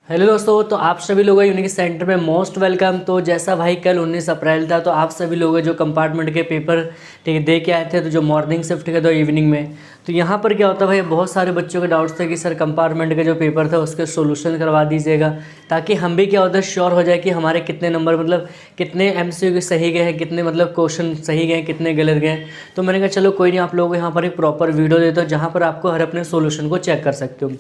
Hello दोस्तों, तो आप सभी लोग यूनिक सेंटर में मोस्ट वेलकम। तो जैसा भाई कल 19 अप्रैल था, तो आप सभी लोग जो कंपार्टमेंट के पेपर ठीक है दे के आए थे, तो जो मॉर्निंग शिफ्ट के तो इवनिंग में, तो यहाँ पर क्या होता है भाई, बहुत सारे बच्चों के डाउट्स थे कि सर कंपार्टमेंट के जो पेपर था उसके सोल्यूशन करवा दीजिएगा, ताकि हम भी क्या होता है श्योर हो जाए कि हमारे कितने नंबर मतलब कितने MCQ सही गए हैं, कितने मतलब क्वेश्चन सही गए हैं, कितने गलत गए। तो मैंने कहा चलो कोई नहीं, आप लोगों को यहाँ पर एक प्रॉपर वीडियो देता हूँ जहाँ पर आपको हर अपने सोल्यूशन को चेक कर सकते हो।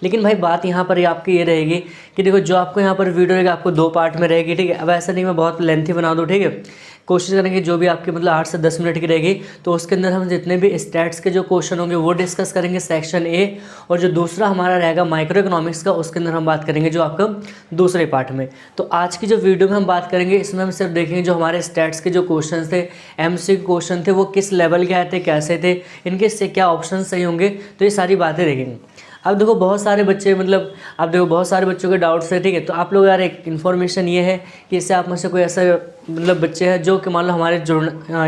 लेकिन भाई बात यहाँ पर आपकी ये रहेगी कि देखो, जो आपको यहाँ पर वीडियो रहेगा आपको 2 पार्ट में रहेगी, ठीक है। अब ऐसा नहीं मैं बहुत लेंथी बना दूँ, ठीक है। कोशिश करेंगे जो भी आपकी मतलब 8 से 10 मिनट की रहेगी, तो उसके अंदर हम जितने भी स्टैट्स के जो क्वेश्चन होंगे वो डिस्कस करेंगे सेक्शन ए, और जो दूसरा हमारा रहेगा माइक्रो इकोनॉमिक्स का, उसके अंदर हम बात करेंगे जो आपका दूसरे पार्ट में। तो आज की जो वीडियो में हम बात करेंगे, इसमें हम सिर्फ देखेंगे जो हमारे स्टैट्स के जो क्वेश्चन थे, MCQ क्वेश्चन थे, वो किस लेवल के आए थे, कैसे थे, इनके से क्या ऑप्शन सही होंगे, तो ये सारी बातें देखेंगे। अब देखो बहुत सारे बच्चे मतलब अब देखो बहुत सारे बच्चों के डाउट्स है, ठीक है। तो आप लोग यार एक इन्फॉर्मेशन ये है कि इससे आप में से कोई ऐसा मतलब बच्चे हैं जो कि मान लो हमारे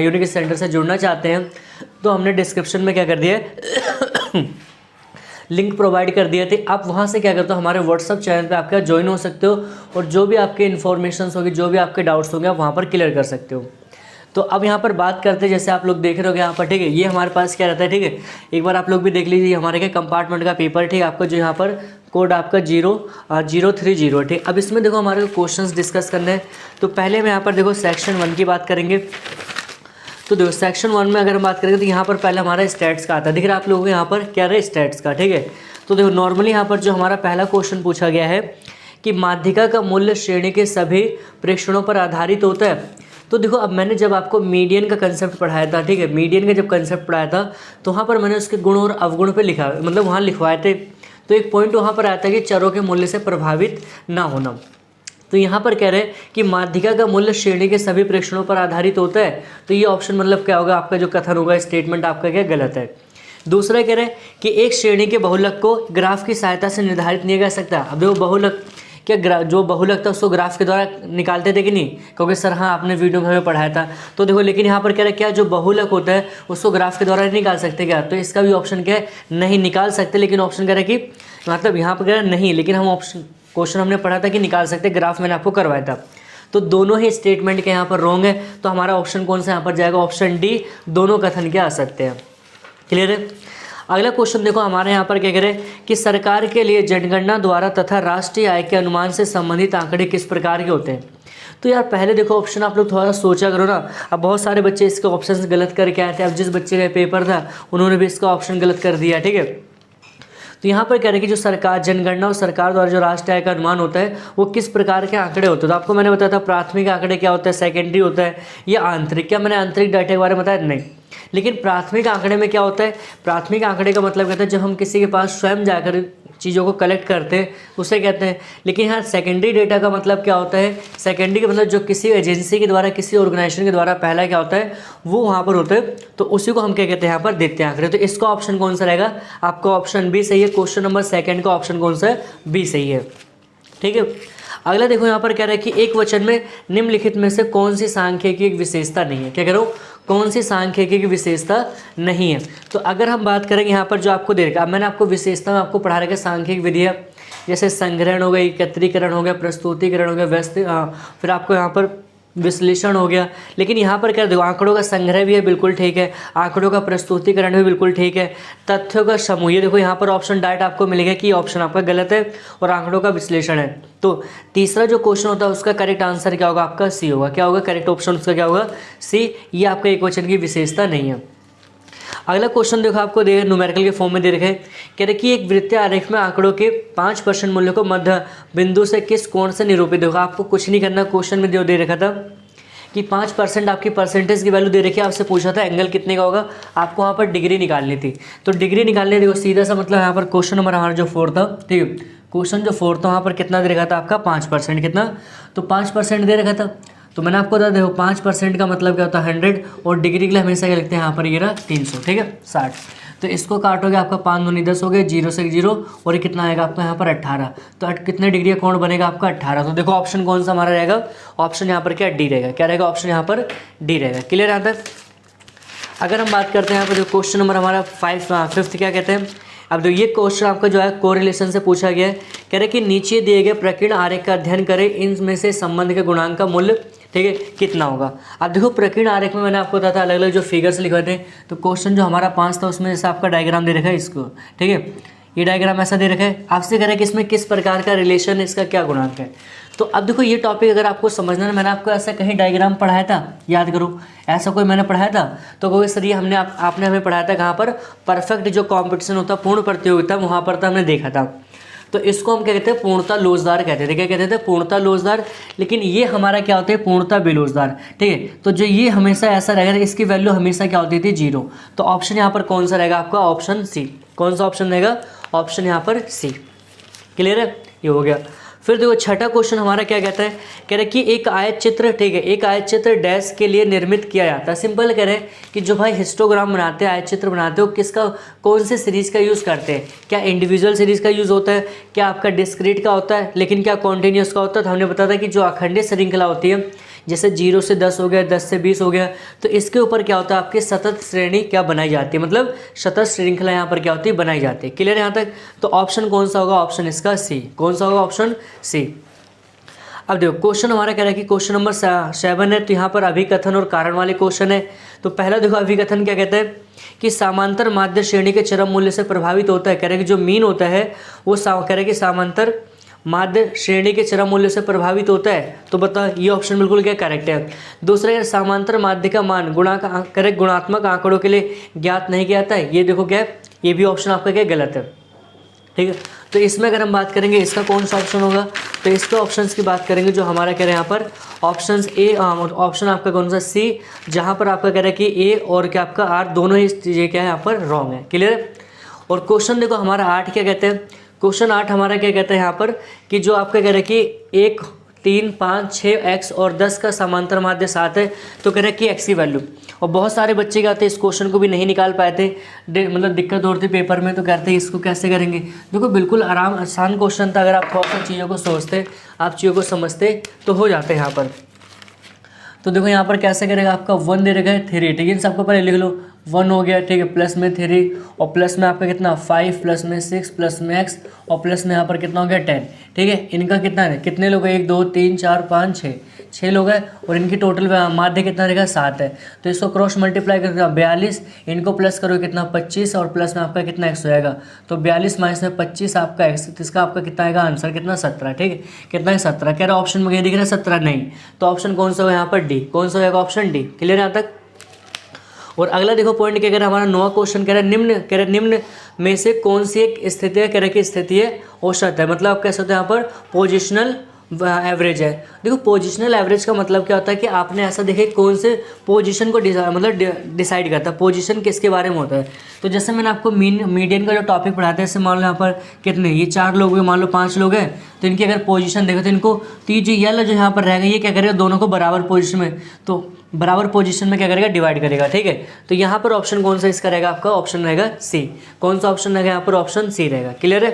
यूनिक सेंटर से जुड़ना चाहते हैं, तो हमने डिस्क्रिप्शन में क्या कर दिया है लिंक प्रोवाइड कर दिए थे। आप वहाँ से क्या करते हो, हमारे व्हाट्सअप चैनल पे आप क्या ज्वाइन हो सकते हो, और जो भी आपके इन्फॉर्मेशन होगी, जो भी आपके डाउट्स होंगे, आप वहाँ पर क्लियर कर सकते हो। तो अब यहाँ पर बात करते हैं, जैसे आप लोग देख रहे हो यहाँ पर, ठीक है, ये हमारे पास क्या रहता है, ठीक है। एक बार आप लोग भी देख लीजिए हमारे क्या कंपार्टमेंट का पेपर, ठीक है। आपका जो यहाँ पर कोड आपका 030, ठीक। अब इसमें देखो हमारे को क्वेश्चंस डिस्कस करने हैं। तो पहले में यहाँ पर देखो सेक्शन 1 की बात करेंगे। तो देखो सेक्शन 1 में अगर हम बात करेंगे तो यहाँ पर पहले हमारा स्टैट्स का आता है, दिख रहा है आप लोगों को यहाँ पर क्या रहे स्टैट्स का, ठीक है। तो देखो नॉर्मली यहाँ पर जो हमारा पहला क्वेश्चन पूछा गया है कि माध्यिका का मूल्य श्रेणी के सभी प्रेक्षणों पर आधारित होता है। तो देखो अब मैंने जब आपको मीडियन का कंसेप्ट पढ़ाया था, ठीक है, मीडियन का जब कंसेप्ट पढ़ाया था, तो वहाँ पर मैंने उसके गुण और अवगुण पे लिखा, मतलब वहाँ लिखवाए थे। तो एक पॉइंट वहाँ पर आया था कि चरों के मूल्य से प्रभावित ना होना। तो यहाँ पर कह रहे हैं कि माध्यिका का मूल्य श्रेणी के सभी प्रेक्षणों पर आधारित होता है। तो ये ऑप्शन मतलब क्या होगा, आपका जो कथन होगा, स्टेटमेंट आपका क्या गलत है। दूसरा कह रहे हैं कि एक श्रेणी के बहुलक को ग्राफ की सहायता से निर्धारित नहीं कर सकता। अब देखो बहुलक क्या जो बहुलक था उसको ग्राफ के द्वारा निकालते थे कि नहीं, क्योंकि सर हाँ आपने वीडियो में हमें पढ़ाया था। तो देखो लेकिन यहाँ पर कह रहे क्या जो बहुलक होता है उसको ग्राफ के द्वारा नहीं निकाल सकते क्या, तो इसका भी ऑप्शन क्या है, नहीं निकाल सकते। लेकिन ऑप्शन कह रहे कि मतलब यहाँ पर कह रहे नहीं, लेकिन हम ऑप्शन क्वेश्चन हमने पढ़ा था कि निकाल सकते, ग्राफ मैंने आपको करवाया था। तो दोनों ही स्टेटमेंट के यहाँ पर रॉन्ग है। तो हमारा ऑप्शन कौन सा यहाँ पर जाएगा, ऑप्शन डी, दोनों कथन क्या आ सकते हैं। क्लियर है। अगला क्वेश्चन देखो हमारे यहाँ पर क्या कह रहे हैं कि सरकार के लिए जनगणना द्वारा तथा राष्ट्रीय आय के अनुमान से संबंधित आंकड़े किस प्रकार के होते हैं। तो यार पहले देखो ऑप्शन आप लोग थोड़ा सा सोचा करो ना। अब बहुत सारे बच्चे इसके ऑप्शन गलत करके आए थे। अब जिस बच्चे का पेपर था उन्होंने भी इसका ऑप्शन गलत कर दिया, ठीक है। तो यहाँ पर कह रहे हैं कि जो सरकार जनगणना और सरकार द्वारा जो राष्ट्रीय आय का अनुमान होता है वो किस प्रकार के आंकड़े होते हैं। तो आपको मैंने बताया था प्राथमिक आंकड़े क्या होता है, सेकेंडरी होता है, या आंतरिक। क्या मैंने आंतरिक डाटा के बारे में बताया, नहीं। लेकिन प्राथमिक आंकड़े में क्या होता है, प्राथमिक आंकड़े का मतलब कहता है जब हम किसी के पास स्वयं जाकर चीज़ों को कलेक्ट करते हैं उसे कहते हैं। लेकिन यहाँ सेकेंडरी डेटा का मतलब क्या होता है, सेकेंडरी का मतलब जो किसी एजेंसी के द्वारा, किसी ऑर्गेनाइजेशन के द्वारा पहला क्या होता है वो वहाँ पर होता है, तो उसी को हम क्या कहते हैं यहाँ पर देते हैं आंकड़े। तो इसका ऑप्शन कौन सा रहेगा, आपका ऑप्शन बी सही है। क्वेश्चन नंबर 2 का ऑप्शन कौन सा है, बी सही है, ठीक है। अगला देखो यहाँ पर कह रहा है कि एक वचन में निम्नलिखित में से कौन सी सांख्यिकी एक विशेषता नहीं है। क्या करो, कौन सी सांख्यिकी की विशेषता नहीं है। तो अगर हम बात करेंगे यहाँ पर जो आपको दे रखा, अब मैंने आपको विशेषता में आपको पढ़ा रखा सांख्यिक विधियाँ, जैसे संग्रहण हो गया, एकत्रीकरण हो गया, प्रस्तुतिकरण हो गया, फिर आपको यहाँ पर विश्लेषण हो गया। लेकिन यहाँ पर क्या देखो, आंकड़ों का संग्रह भी है, बिल्कुल ठीक है। आंकड़ों का प्रस्तुतिकरण भी बिल्कुल ठीक है। तथ्यों का समूह, ये देखो यहाँ पर ऑप्शन डायरेक्ट आपको मिलेगा कि ऑप्शन आपका गलत है, और आंकड़ों का विश्लेषण है। तो तीसरा जो क्वेश्चन होता है उसका करेक्ट आंसर क्या होगा, आपका सी होगा। क्या होगा, करेक्ट ऑप्शन उसका क्या होगा, सी। ये आपका एक वचन की विशेषता नहीं है। अगला क्वेश्चन देखो आपको दे न्यूमेरिकल के फॉर्म में दे रखे हैं। कह रहे कि एक वृत्तीय आरेख में आंकड़ों के 5% मूल्य को मध्य बिंदु से किस कोण से निरूपित होगा। आपको कुछ नहीं करना, क्वेश्चन में जो दे रखा था कि 5% आपकी परसेंटेज की वैल्यू दे रखी है, आपसे पूछा था एंगल कितने का होगा, आपको वहाँ पर डिग्री निकालनी थी। तो डिग्री निकालने देखो सीधा सा मतलब यहाँ पर क्वेश्चन नंबर हमारा जो 4 था, ठीक है, क्वेश्चन जो 4 था वहाँ पर कितना दे रखा था आपका 5%, कितना, तो 5% दे रखा था। तो मैंने आपको बता देखो 5% का मतलब क्या होता है 100, और डिग्री के लिए हमेशा क्या लिखते हैं यहाँ पर ये रहा 300, ठीक है, 60। तो इसको काटोगे आपका 5 दूनी 10 हो गए, 0 से 0, और ये कितना आएगा आपका यहाँ पर 18। तो कितने डिग्री का कोण बनेगा आपका 18। तो देखो ऑप्शन कौन सा हमारा रहेगा, ऑप्शन यहाँ पर क्या डी रहेगा। क्या रहेगा, ऑप्शन यहाँ पर डी रहेगा। क्लियर आता है। अगर हम बात करते हैं यहाँ पर जो क्वेश्चन नंबर हमारा 5 क्या कहते हैं, अब देखिए ये क्वेश्चन आपका जो है कोरिलेशन से पूछा गया है। कह रहे कि नीचे दिए गए प्रकीर्ण आरेख का अध्ययन करें, इनमें से संबंध के गुणांक का मूल्य ठीक है कितना होगा। अब देखो प्रकीर्ण आरेख में मैंने आपको बताया था अलग अलग जो फिगर्स लिखे थे। तो क्वेश्चन जो हमारा 5 था उसमें जैसे आपका डायग्राम दे रखा है इसको, ठीक है, ये डायग्राम ऐसा दे रखा है। आपसे कह रहा है कि इसमें किस प्रकार का रिलेशन है, इसका क्या गुणांक है। तो अब देखो ये टॉपिक अगर आपको समझना है, मैंने आपको ऐसा कहीं डायग्राम पढ़ाया था, याद करो ऐसा कोई मैंने पढ़ाया था। तो कोई सर ये आपने हमें पढ़ाया था कहाँ पर, परफेक्ट जो कॉम्पिटिशन होता है, पूर्ण प्रतियोगिता, वहाँ पर तो हमने देखा था। तो इसको हम क्या कहते हैं, पूर्णता लोचदार कहते थे। क्या कहते थे, पूर्णता लोचदार। लेकिन ये हमारा क्या होता है, पूर्णता बेलोचदार, ठीक है। तो जो ये हमेशा ऐसा रहेगा, इसकी वैल्यू हमेशा क्या होती थी, 0। तो ऑप्शन यहाँ पर कौन सा रहेगा आपका, ऑप्शन सी। कौन सा ऑप्शन रहेगा, ऑप्शन यहाँ पर सी। क्लियर है, ये हो गया। फिर देखो छठा क्वेश्चन हमारा क्या कहता है, कह रहे कि एक आयत चित्र, ठीक है, एक आयत चित्र डैश के लिए निर्मित किया जाता है। सिंपल कह रहे हैं कि जो भाई हिस्टोग्राम बनाते हैं, आयत चित्र बनाते हो, किसका, कौन से सीरीज़ का यूज़ करते हैं। क्या इंडिविजुअल सीरीज़ का यूज़ होता है, क्या आपका डिस्क्रीट का होता है, लेकिन क्या कॉन्टिन्यूस का होता है। तो हमने बताया था कि जो अखंडित श्रृंखला होती है, जैसे 0 से 10 हो गया, 10 से 20 हो गया, तो इसके ऊपर क्या होता है, आपकी सतत श्रेणी क्या बनाई जाती है, मतलब सतत श्रृंखला यहाँ पर क्या होती है, बनाई जाती है। क्लियर है यहाँ तक। तो ऑप्शन कौन सा होगा, ऑप्शन इसका सी। कौन सा होगा, ऑप्शन सी। अब देखो क्वेश्चन हमारा कह रहा है कि क्वेश्चन नंबर 7 है। तो यहाँ पर अभिकथन और कारण वाले क्वेश्चन है। तो पहला देखो अभिकथन क्या कहता है कि समांतर माध्य श्रेणी के चरम मूल्य से प्रभावित होता है। कह रहे हैं कि जो मीन होता है वो कह रहे हैं कि समांतर माध्य श्रेणी के चरम मूल्य से प्रभावित होता है। तो बता, ये ऑप्शन बिल्कुल क्या करेक्ट है। दूसरा, समांतर माध्य का मान गुणात्मक आंकड़ों के लिए ज्ञात नहीं किया जाता है। ये देखो क्या है, ये भी ऑप्शन आपका क्या गलत है, ठीक है। तो इसमें अगर हम बात करेंगे इसका कौन सा ऑप्शन होगा, तो इसके ऑप्शंस की बात करेंगे जो हमारा कह रहे हैं यहाँ पर ऑप्शन ए, ऑप्शन आपका कौन सा, सी। जहाँ पर आपका कह रहा है कि ए और क्या आपका आर दोनों ही चीज़ें क्या है यहाँ पर रॉन्ग है। क्लियर है। और क्वेश्चन देखो हमारा 8 क्या कहते हैं, क्वेश्चन 8 हमारा क्या कहता है यहाँ पर कि जो आपका कह रहा है कि 1, 3, 5, 6 x और 10 का समांतर माध्य 7 है। तो कह रहा है कि x की वैल्यू, और बहुत सारे बच्चे क्या थे इस क्वेश्चन को भी नहीं निकाल पाए थे, मतलब दिक्कत हो रही थी पेपर में। तो कहते हैं इसको कैसे करेंगे। देखो बिल्कुल आसान क्वेश्चन था, अगर आप थोड़ा सा चीज़ों को सोचते, आप चीज़ों को समझते तो हो जाते यहाँ पर। तो देखो यहाँ पर कैसे करेगा, आपका 1 दे रखा है 3, ठीक है, सबको पहले लिख लो। 1 हो गया, ठीक है, प्लस में 3 और प्लस में आपका कितना 5, प्लस में 6, प्लस में x और प्लस में यहाँ पर कितना हो गया 10, ठीक है। इनका कितना है, कितने लोग हैं, 1, 2, 3, 4, 5, 6 लोग हैं, और इनकी टोटल माध्य कितना रहेगा 7 है। तो इसको क्रॉस मल्टीप्लाई करके 42, इनको प्लस करो कितना 25 और प्लस में आपका कितना x होएगा। तो 42 माइनस में 25 आपका x, तो इसका आपका कितना आएगा आंसर, कितना 17, ठीक है। कितना है 17। कह रहा ऑप्शन में दिख रहा है 17 नहीं, तो ऑप्शन कौन सा होगा यहाँ पर डी। कौन सा होगा, ऑप्शन डी। क्लियर यहाँ तक। और अगला देखो पॉइंट क्या कह रहा है हमारा 9वां क्वेश्चन कह रहा है निम्न में से कौन सी एक स्थिति है, कह रहा है कि स्थिति है औसत है, मतलब आप कह सकते हो यहाँ पर पोजिशनल एवरेज है। देखो पोजिशनल एवरेज का मतलब क्या होता है कि आपने ऐसा देखे कौन से पोजीशन को डिसाइड करता है, पोजीशन किसके बारे में होता है। तो जैसे मैंने आपको मीडियन का जो टॉपिक पढ़ाता है, जैसे मान लो यहाँ पर कितने, ये 4 लोग हैं, मान लो 5 लोग हैं, तो इनकी अगर पोजीशन देखो तो इनको जो येलो जो यहाँ पर रहेगा ये क्या करेगा, दोनों को बराबर पोजीशन में, तो बराबर पोजीशन में क्या करेगा, डिवाइड करेगा, ठीक है। तो यहाँ पर ऑप्शन कौन सा इसका रहेगा, आपका ऑप्शन रहेगा सी। कौन सा ऑप्शन रहेगा यहाँ पर, ऑप्शन सी रहेगा। क्लियर है।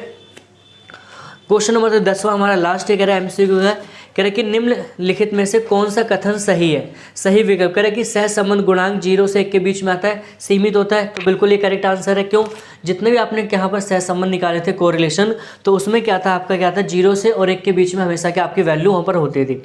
क्वेश्चन नंबर 10वां हमारा लास्ट है, कह रहा है एमसीक्यू है, कह रहा है कि निम्नलिखित में से कौन सा कथन सही है, सही विकल्प। कह रहा है कि सहसंबंध गुणांक 0 से 1 के बीच में आता है, सीमित होता है। तो बिल्कुल ये करेक्ट आंसर है। क्यों, जितने भी आपने यहाँ पर सहसंबंध निकाले थे कोरिलेशन, तो उसमें क्या था आपका, क्या था 0 से और 1 के बीच में हमेशा क्या आपकी वैल्यू वहाँ पर होती थी।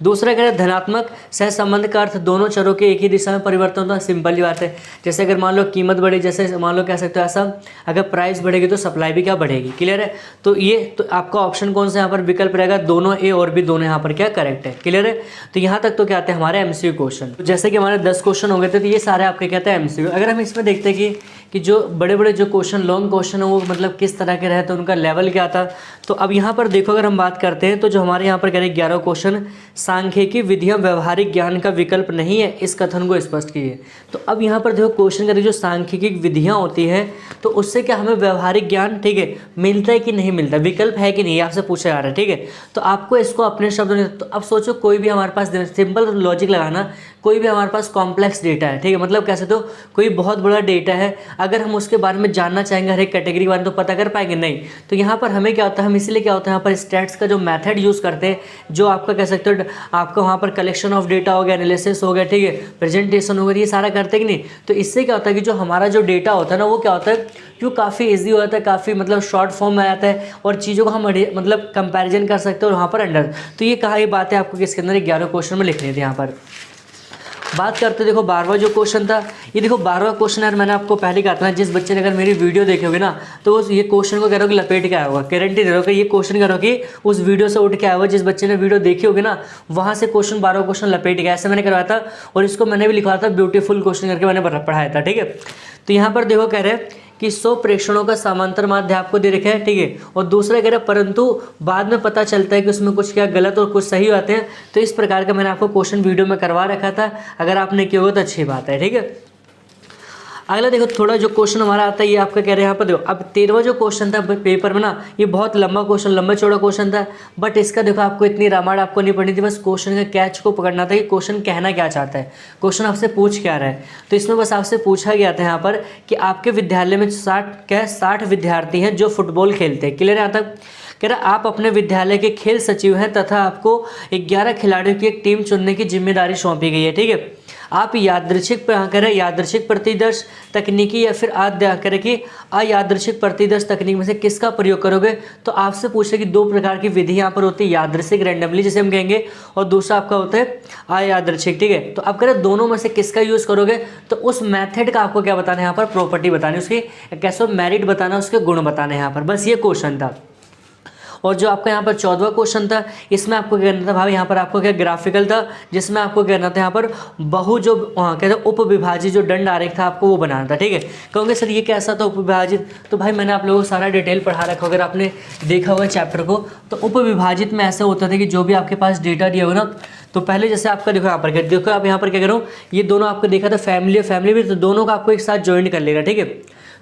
दूसरा कह रहा है धनात्मक सहसंबंध का अर्थ दोनों चरों के एक ही दिशा में परिवर्तन होता है। सिंपल ही बात है, जैसे अगर मान लो कीमत बढ़ी, जैसे मान लो कह सकते हो ऐसा, अगर प्राइस बढ़ेगी तो सप्लाई भी क्या बढ़ेगी। क्लियर है। तो ये तो आपका ऑप्शन कौन सा यहाँ पर विकल्प रहेगा, दोनों ए और बी दोनों यहाँ पर क्या करेक्ट है। क्लियर है। तो यहाँ तक तो क्या आते हैं हमारे एमसीक्यू क्वेश्चन। तो जैसे कि हमारे 10 क्वेश्चन हो गए थे, तो ये सारे आपके कहते हैं एमसीक्यू। अगर हम इसमें देखते हैं कि जो बड़े बड़े जो क्वेश्चन, लॉन्ग क्वेश्चन है, वो मतलब किस तरह के रहे, तो उनका लेवल क्या था। तो अब यहाँ पर देखो, अगर हम बात करते हैं तो जो हमारे यहाँ पर कह रहे 11 क्वेश्चन, सांख्यिकी विधियाँ व्यवहारिक ज्ञान का विकल्प नहीं है, इस कथन को स्पष्ट कीजिए। तो अब यहाँ पर देखो क्वेश्चन करें, जो सांख्यिकी विधियाँ होती हैं, तो उससे क्या हमें व्यवहारिक ज्ञान, ठीक है, मिलता है कि नहीं मिलता, विकल्प है कि नहीं, आपसे पूछा जा रहा है, ठीक है। तो आपको इसको अपने शब्दों में, तो अब सोचो कोई भी हमारे पास, सिंपल लॉजिक लगाना, कोई भी हमारे पास कॉम्प्लेक्स डेटा है, ठीक है, मतलब कैसे, तो कोई बहुत बड़ा डेटा है, अगर हम उसके बारे में जानना चाहेंगे हर एक कैटेगरी के बारे में, तो पता कर पाएंगे नहीं। तो यहाँ पर हमें क्या होता है, हम इसलिए क्या होता है यहाँ पर स्टैट्स का जो मेथड यूज़ करते हैं, जो आपका कह सकते हो फिर आपका वहाँ पर कलेक्शन ऑफ डेटा हो गया, एनालिसिस हो गया, ठीक है, प्रेजेंटेशन हो गया, ये सारा करते कि नहीं। तो इससे क्या होता है कि जो हमारा जो डेटा होता है ना वो क्या होता है जो काफ़ी ईजी हो जाता है, काफ़ी मतलब शॉर्ट फॉर्म में आता है और चीज़ों को हम मतलब कंपैरिजन कर सकते हैं और वहाँ पर अंडर। तो ये कहा ये बात है आपको किसके अंदर 11 क्वेश्चन में लिखनी थी। यहाँ पर बात करते देखो 12वां जो क्वेश्चन था, ये देखो 12वां क्वेश्चन यार मैंने आपको पहले कहा था, जिस बच्चे ने अगर मेरी वीडियो देखे होगे ना तो वो ये क्वेश्चन को कह रहा हो कि लपेट के आया होगा, गारंटी दे रहा हो कि ये क्वेश्चन कह रहा हो कि उस वीडियो से उठ के आया होगा। जिस बच्चे ने वीडियो देखी होगी ना वहाँ से क्वेश्चन 12वां क्वेश्चन लपेट गया, ऐसे मैंने करवाया था और इसको मैंने भी लिखवाया था ब्यूटीफुल क्वेश्चन करके मैंने पढ़ाया था, ठीक है। तो यहाँ पर देखो कह रहे हैं कि 100 प्रेक्षणों का समांतर माध्य आपको दे रखा है, ठीक है, और दूसरा कह रहा है परंतु बाद में पता चलता है कि उसमें कुछ क्या गलत और कुछ सही आते हैं। तो इस प्रकार का मैंने आपको क्वेश्चन वीडियो में करवा रखा था, अगर आपने किया होगा तो अच्छी बात है, ठीक है। अगला देखो थोड़ा जो क्वेश्चन हमारा आता है ये आपका कह रहे हैं यहाँ पर देखो, अब 13वां जो क्वेश्चन था पेपर में ना ये बहुत लंबा क्वेश्चन, लंबा चौड़ा क्वेश्चन था, बट इसका देखो आपको इतनी रामायण आपको नहीं पढ़नी थी, बस क्वेश्चन का कैच को पकड़ना था कि क्वेश्चन कहना क्या चाहता है, क्वेश्चन आपसे पूछ क्या रहा है। तो इसमें बस आपसे पूछा गया था यहाँ पर कि आपके विद्यालय में 60 विद्यार्थी हैं जो फुटबॉल खेलते हैं, क्लियर है यहाँ तक। कह रहा आप अपने विद्यालय के खेल सचिव हैं तथा आपको 11 खिलाड़ियों की एक टीम चुनने की जिम्मेदारी सौंपी गई है, ठीक है। आप यादृच्छिक प्रतिदर्श तकनीकी या फिर अयादृच्छिक प्रतिदर्श तकनीक में से किसका प्रयोग करोगे। तो आपसे पूछे कि दो प्रकार की विधि यहाँ पर होती है, यादृच्छिक रैंडमली जिसे हम कहेंगे और दूसरा आपका होता है अयादृच्छिक, ठीक है। तो आप कह रहे दोनों में से किसका यूज़ करोगे, तो उस मेथड का आपको क्या बताना है यहाँ पर, प्रॉपर्टी बतानी, उसकी कैसे मेरिट बताना, उसके गुण बताने यहाँ पर, बस ये क्वेश्चन था। और जो आपका यहाँ पर 14वां क्वेश्चन था इसमें आपको क्या करना था भाई, यहाँ पर आपको क्या ग्राफिकल था जिसमें आपको कहना था यहाँ पर बहु जो कहते हैं उपविभाजित जो दंड आरेख था आपको वो बनाना था, ठीक है। कहोगे सर ये कैसा था उपविभाजित, तो भाई मैंने आप लोगों को सारा डिटेल पढ़ा रखा, अगर आपने देखा होगा चैप्टर को। तो उपविभाजित में ऐसा होता था कि जो भी आपके पास डेटा दिया होगा ना, तो पहले जैसे आपका देखो यहाँ पर देखो आप यहाँ पर क्या करो, ये दोनों आपको देखा था फैमिली भी, तो दोनों को आपको एक साथ ज्वाइन कर लेगा, ठीक है।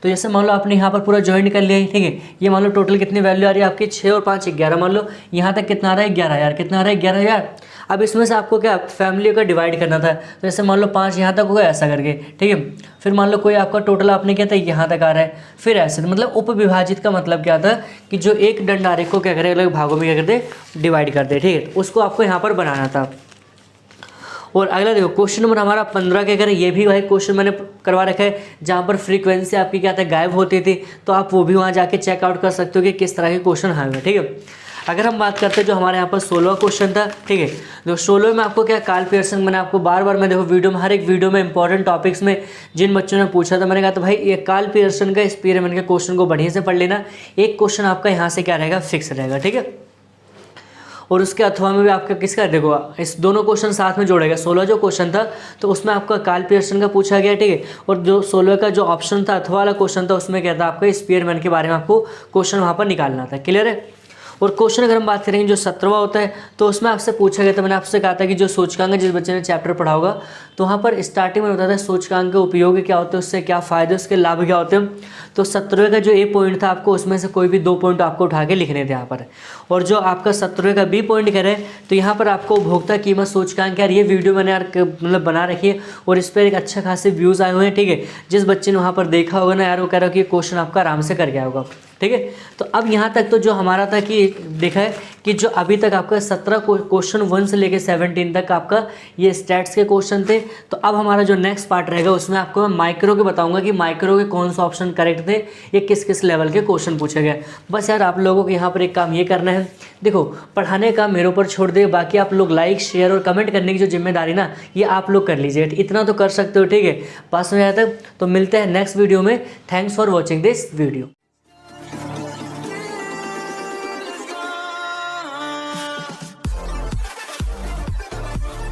तो जैसे मान लो आपने यहाँ पर पूरा ज्वाइन कर लिया है, ठीक है। ये मान लो टोटल कितनी वैल्यू आ रही है आपकी 6 और 5 11, मान लो यहाँ तक कितना आ रहा है 11,000, कितना आ रहा है 11,000। अब इसमें से आपको क्या फैमिली का डिवाइड करना था, तो जैसे मान लो 5 यहाँ तक होगा ऐसा करके, ठीक है। फिर मान लो कोई आपका टोटल आपने क्या था यहाँ तक आ रहा है, फिर ऐसे, तो मतलब उपविभाजित का मतलब क्या था कि जो एक दंड आरेख को क्या करे अलग भागों में क्या करते डिवाइड कर दे, ठीक है। उसको आपको यहाँ पर बनाना था। और अगला देखो क्वेश्चन नंबर हमारा 15 क्या करें, ये भी भाई क्वेश्चन मैंने करवा रखा है जहाँ पर फ्रीक्वेंसी आपकी क्या था गायब होती थी, तो आप वो भी वहाँ जाके चेकआउट कर सकते हो कि किस तरह के क्वेश्चन आए, ठीक है। अगर हम बात करते हैं जो हमारे यहाँ पर 16वां क्वेश्चन था, ठीक है। जो 16 में आपको क्या कार्ल पियर्सन, मैंने आपको बार बार मैं देखो वीडियो में हर एक वीडियो में इंपॉर्टेंट टॉपिक्स में जिन बच्चों ने पूछा था मैंने कहा तो भाई ये कार्ल पियर्सन का एक्सपेरिमेंट के क्वेश्चन को बढ़िया से पढ़ लेना, एक क्वेश्चन आपका यहाँ से क्या रहेगा फिक्स रहेगा, ठीक है। और उसके अथवा में भी आपका किसका देखो इस दोनों क्वेश्चन साथ में जोड़ेगा। 16 जो क्वेश्चन था तो उसमें आपका कार्ल पियर्सन का पूछा गया, ठीक है। और जो 16 का जो ऑप्शन था अथवा वाला क्वेश्चन था उसमें क्या था आपका स्पीयरमैन के बारे में आपको क्वेश्चन वहाँ पर निकालना था, क्लियर है। और क्वेश्चन अगर हम बात करेंगे जो 17वां होता है तो उसमें आपसे पूछा गया था, मैंने आपसे कहा था कि जो सूचकांक है, जिस बच्चे ने चैप्टर पढ़ा होगा तो वहाँ पर स्टार्टिंग में होता था सूचकांक के उपयोग क्या होते हैं, उससे क्या फ़ायदे, उसके लाभ क्या होते हैं। तो 17वें का जो ए पॉइंट था आपको उसमें से कोई भी 2 पॉइंट आपको उठा के लिखने थे यहाँ पर। और जो आपका 17वें का बी पॉइंट कह रहे हैं तो यहाँ पर आपको उपभोक्ता कीमत सूचकांक, यार ये वीडियो मैंने यार मतलब बना रखी है और इस पर एक अच्छा खासे व्यूज़ आए हुए हैं, ठीक है। जिस बच्चे ने वहाँ पर देखा होगा ना यार वो कह रहा हो कि ये क्वेश्चन आपका आराम से कर गया होगा, ठीक है। तो अब यहाँ तक तो जो हमारा था कि देखा है कि जो अभी तक आपका 17 क्वेश्चन 1 से लेकर 17 तक आपका ये स्टैट्स के क्वेश्चन थे। तो अब हमारा जो नेक्स्ट पार्ट रहेगा उसमें आपको मैं माइक्रो के बताऊंगा कि माइक्रो के कौन सा ऑप्शन करेक्ट थे, ये किस किस लेवल के क्वेश्चन पूछे गए। बस यार आप लोगों को यहाँ पर एक काम ये करना है, देखो पढ़ाने का मेरे ऊपर छोड़ दे, बाकी आप लोग लाइक शेयर और कमेंट करने की जो जिम्मेदारी ना ये आप लोग कर लीजिए, इतना तो कर सकते हो, ठीक है। पास में आया तक तो मिलते हैं नेक्स्ट वीडियो में। Thanks for watching this video.